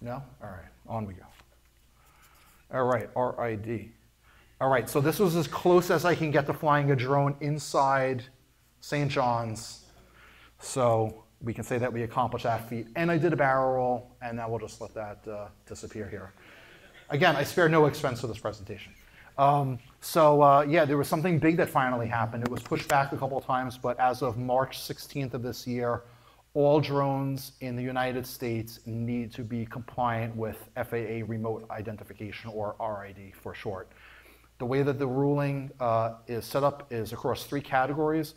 No? All right, on we go. All right, RID. All right, so this was as close as I can get to flying a drone inside St. John's. So we can say that we accomplished that feat. And I did a barrel roll, and now we'll just let that disappear here. Again, I spare no expense for this presentation. Yeah, there was something big that finally happened. It was pushed back a couple of times, but as of March 16th of this year, all drones in the United States need to be compliant with FAA Remote Identification, or RID for short. The way that the ruling is set up is across 3 categories.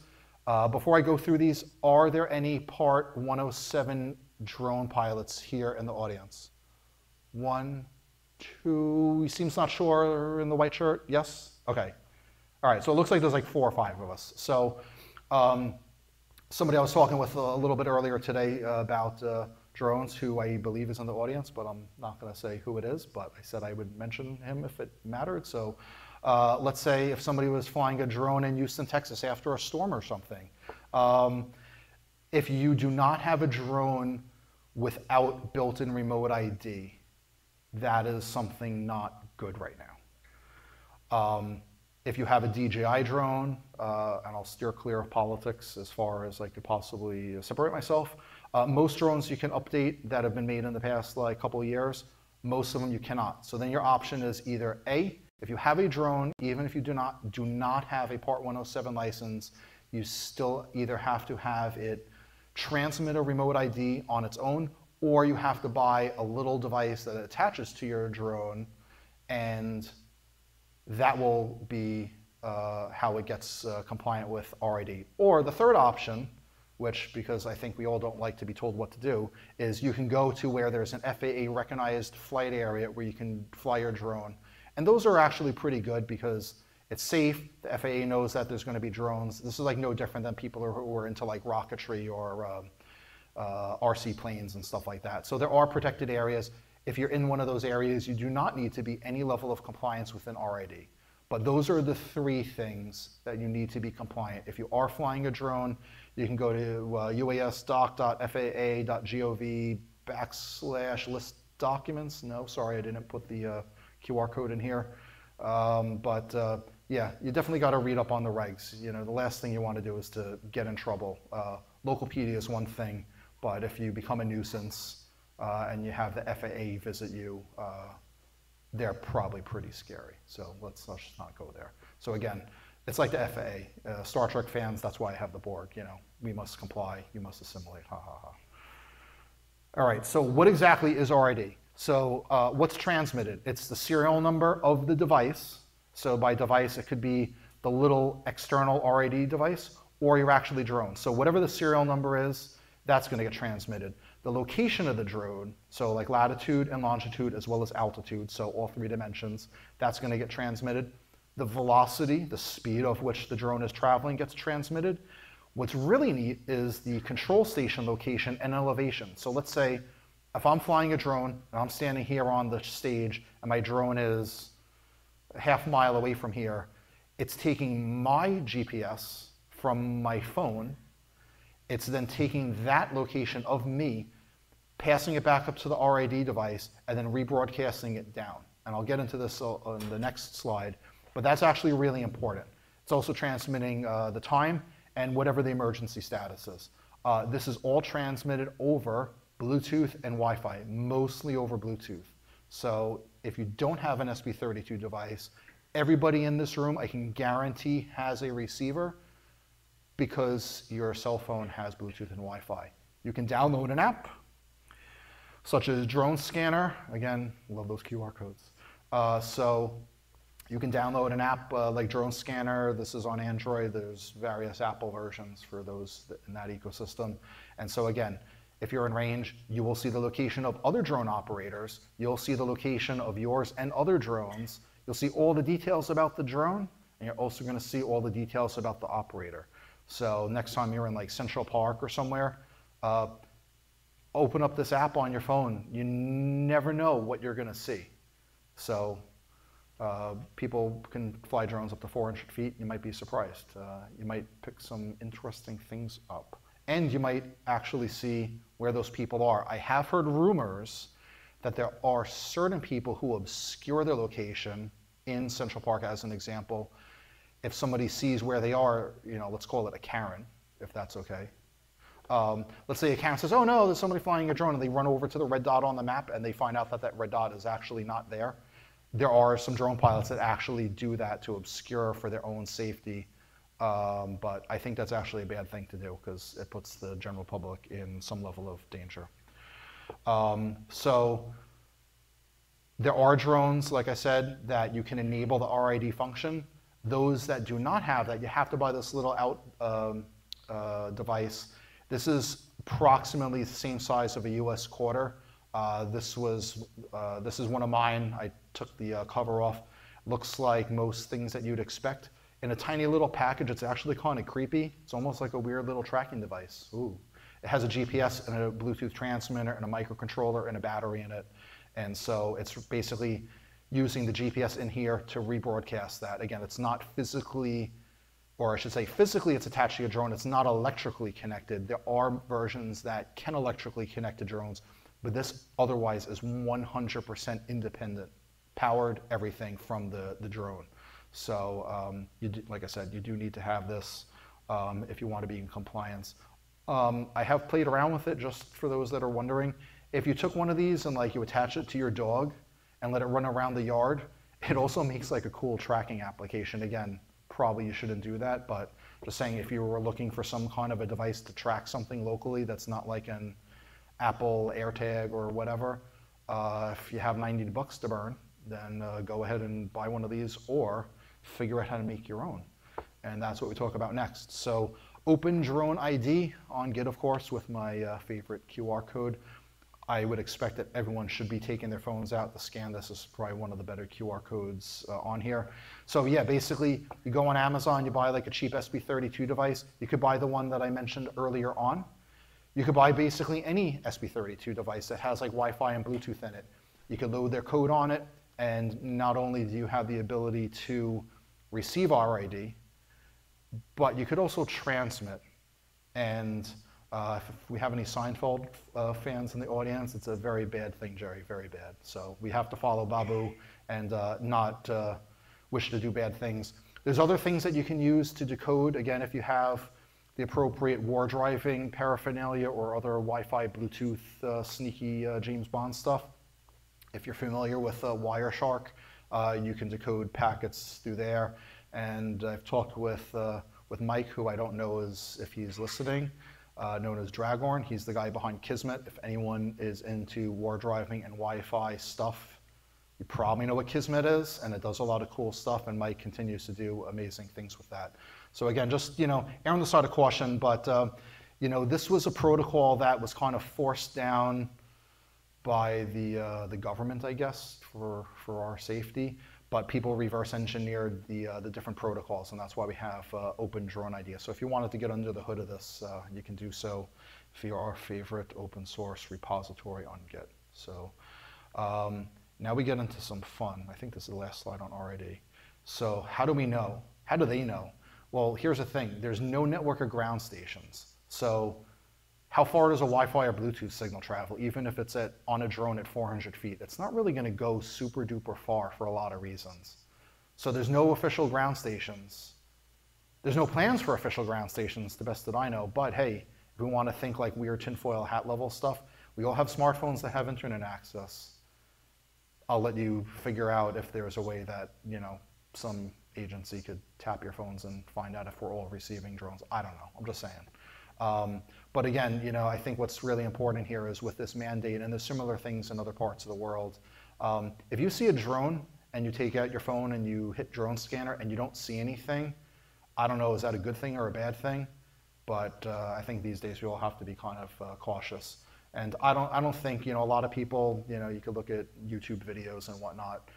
Before I go through these, are there any Part 107 drone pilots here in the audience? 1, 2, he seems not sure in the white shirt, yes? Okay, all right, so it looks like there's like 4 or 5 of us. So somebody I was talking with a little bit earlier today about drones, who I believe is in the audience, but I'm not gonna say who it is, but I said I would mention him if it mattered. So let's say if somebody was flying a drone in Houston, Texas after a storm or something. If you do not have a drone without built-in remote ID, that is something not good right now. If you have a DJI drone, and I'll steer clear of politics as far as I could possibly separate myself, most drones you can update that have been made in the past like couple of years, most of them you cannot. So then your option is either A, if you have a drone, even if you do not have a Part 107 license, you still either have to have it transmit a remote ID on its own, or you have to buy a little device that attaches to your drone, and that will be how it gets compliant with RID. Or the third option, which, because I think we all don't like to be told what to do, is you can go to where there's an FAA recognized flight area where you can fly your drone. And those are actually pretty good because it's safe. The FAA knows that there's going to be drones. This is like no different than people who are into like rocketry or RC planes and stuff like that. So there are protected areas. If you're in one of those areas, you do not need to be any level of compliance within RID. But those are the 3 things that you need to be compliant. If you are flying a drone, you can go to usdoc.faa.gov/list documents. No, sorry, I didn't put the QR code in here. Yeah, you definitely got to read up on the regs. You know, the last thing you want to do is to get in trouble. Localpedia is one thing, but if you become a nuisance and you have the FAA visit you, they're probably pretty scary. So let's just not go there. So again, it's like the FAA. Star Trek fans, that's why I have the Borg. You know, we must comply, you must assimilate, ha ha ha. All right, so what exactly is RID? So what's transmitted? It's the serial number of the device. So by device, it could be the little external RID device, or your actually drone. So whatever the serial number is, that's going to get transmitted. The location of the drone, so like latitude and longitude as well as altitude, so all 3 dimensions, that's going to get transmitted. The velocity, the speed of which the drone is traveling, gets transmitted. What's really neat is the control station location and elevation. So let's say if I'm flying a drone and I'm standing here on the stage and my drone is a half mile away from here, it's taking my GPS from my phone. It's then taking that location of me, passing it back up to the RID device, and then rebroadcasting it down. And I'll get into this on the next slide, but that's actually really important. It's also transmitting the time and whatever the emergency status is. This is all transmitted over Bluetooth and Wi-Fi, mostly over Bluetooth. So if you don't have an SB32 device, everybody in this room, I can guarantee, has a receiver because your cell phone has Bluetooth and Wi-Fi. You can download an app, such as Drone Scanner. Again, love those QR codes. So you can download an app like Drone Scanner. This is on Android. There's various Apple versions for those in that ecosystem. And so again, if you're in range, you will see the location of other drone operators. You'll see the location of yours and other drones. You'll see all the details about the drone, and you're also going to see all the details about the operator. So next time you're in like Central Park or somewhere, open up this app on your phone. You never know what you're going to see. So people can fly drones up to 400 feet. You might be surprised. You might pick some interesting things up. And you might actually see where those people are. I have heard rumors that there are certain people who obscure their location in Central Park, as an example. If somebody sees where they are, let's call it a Karen, if that's okay. Let's say a Karen says, oh no, there's somebody flying a drone, and they run over to the red dot on the map and they find out that that red dot is actually not there. There are some drone pilots that actually do that to obscure for their own safety. But I think that's actually a bad thing to do because it puts the general public in some level of danger. So there are drones, like I said, that you can enable the RID function. Those that do not have that, you have to buy this little out device. This is approximately the same size of a US quarter. This is one of mine. I took the cover off. Looks like most things that you'd expect. In a tiny little package, it's actually kind of creepy. It's almost like a weird little tracking device. Ooh. It has a GPS and a Bluetooth transmitter and a microcontroller and a battery in it. And so it's basically using the GPS in here to rebroadcast that. Again, it's not physically, or I should say physically it's attached to your drone. It's not electrically connected. There are versions that can electrically connect to drones, but this otherwise is 100% independent, powered everything from the drone. So like I said, you do need to have this if you want to be in compliance. I have played around with it, just for those that are wondering. If you took one of these and like you attach it to your dog and let it run around the yard, it also makes like a cool tracking application. Again, probably you shouldn't do that, but just saying, if you were looking for some kind of a device to track something locally that's not like an Apple AirTag or whatever, if you have $90 to burn, then go ahead and buy one of these or figure out how to make your own. And that's what we talk about next. So open drone ID on Git, of course, with my favorite QR code. I would expect that everyone should be taking their phones out to scan this. This is probably one of the better QR codes on here. So yeah, basically you go on Amazon, you buy like a cheap SB32 device. You could buy the one that I mentioned earlier on. You could buy basically any SB32 device that has like Wi-Fi and Bluetooth in it. You could load their code on it, and not only do you have the ability to receive RID, but you could also transmit. And if we have any Seinfeld fans in the audience, it's a very bad thing, Jerry, very bad. So we have to follow Babu and not wish to do bad things. There's other things that you can use to decode. Again, if you have the appropriate war driving paraphernalia or other Wi-Fi, Bluetooth, sneaky James Bond stuff. If you're familiar with Wireshark, you can decode packets through there. And I've talked with Mike, who I don't know if he's listening, known as Dragorn. He's the guy behind Kismet. If anyone is into war driving and Wi-Fi stuff, you probably know what Kismet is, and it does a lot of cool stuff, and Mike continues to do amazing things with that. So again, just, err on the side of caution, but this was a protocol that was kind of forced down by the government, I guess, for our safety. But people reverse engineered the different protocols, and that's why we have open drone ID. So if you wanted to get under the hood of this, you can do so via our favorite open source repository on Git. So now we get into some fun. I think this is the last slide on RID. So how do we know? How do they know? Well, here's the thing. There's no network or ground stations. So how far does a Wi-Fi or Bluetooth signal travel, even if it's on a drone at 400 feet? It's not really going to go super duper far for a lot of reasons. So there's no official ground stations. There's no plans for official ground stations, the best that I know. But hey, if we want to think like weird tinfoil hat level stuff, we all have smartphones that have internet access. I'll let you figure out if there's a way that, some agency could tap your phones and find out if we're all receiving drones. I don't know. I'm just saying. But again, I think what's really important here is with this mandate, and there's similar things in other parts of the world. If you see a drone and you take out your phone and you hit drone scanner and you don't see anything, I don't know, is that a good thing or a bad thing? But I think these days we all have to be kind of cautious. And I don't think, a lot of people, you could look at YouTube videos and whatnot.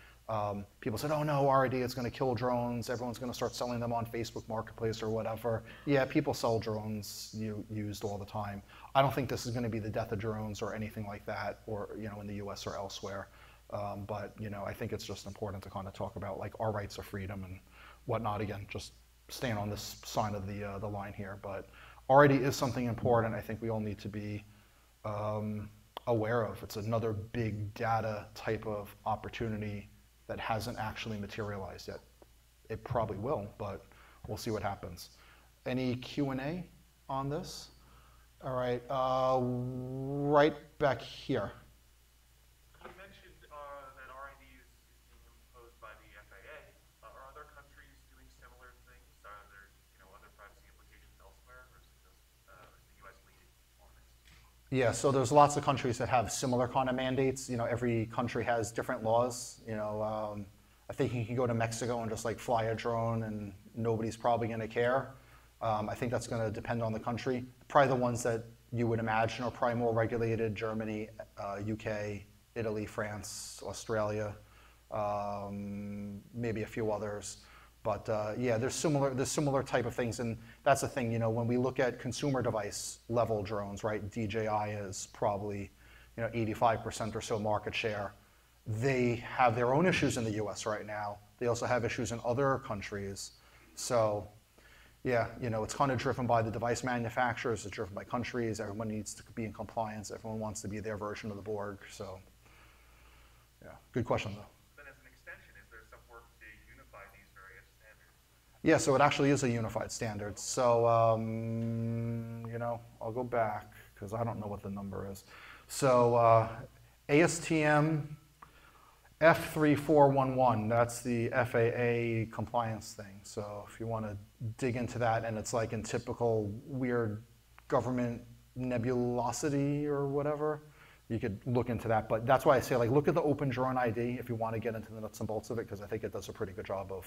People said, oh no, RID is going to kill drones. Everyone's going to start selling them on Facebook Marketplace or whatever. Yeah, people sell drones used all the time. I don't think this is going to be the death of drones or anything like that, or in the US or elsewhere. But I think it's just important to kind of talk about like our rights of freedom and whatnot. Again, just staying on this side of the line here. But RID is something important. I think we all need to be aware of. It's another big data type of opportunity that hasn't actually materialized yet. It probably will, but we'll see what happens. Any Q&A on this? All right, right back here. You mentioned that R&D is being imposed by the FAA. Are other countries doing similar things? Are there other privacy implications elsewhere, or is the U.S. leading on this? Yeah, so there's lots of countries that have similar kind of mandates. Every country has different laws. I think you can go to Mexico and just like fly a drone and nobody's probably going to care. I think that's going to depend on the country. Probably the ones that you would imagine are probably more regulated: Germany, UK, Italy, France, Australia, maybe a few others. But yeah, there's similar type of things, and that's the thing. When we look at consumer device level drones, right? DJI is probably 85% or so market share. They have their own issues in the U.S. right now. They also have issues in other countries. So yeah, it's kind of driven by the device manufacturers. It's driven by countries. Everyone needs to be in compliance. Everyone wants to be their version of the board. So yeah, good question though. Then as an extension, is there some work to unify these various standards? Yeah, so it actually is a unified standard. So, I'll go back because I don't know what the number is. So ASTM F3411, that's the FAA compliance thing. So if you want to dig into that, and it's like in typical weird government nebulosity or whatever, you could look into that. But that's why I say, like, look at the Open Drone ID if you want to get into the nuts and bolts of it, because I think it does a pretty good job of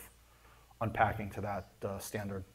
unpacking to that standard.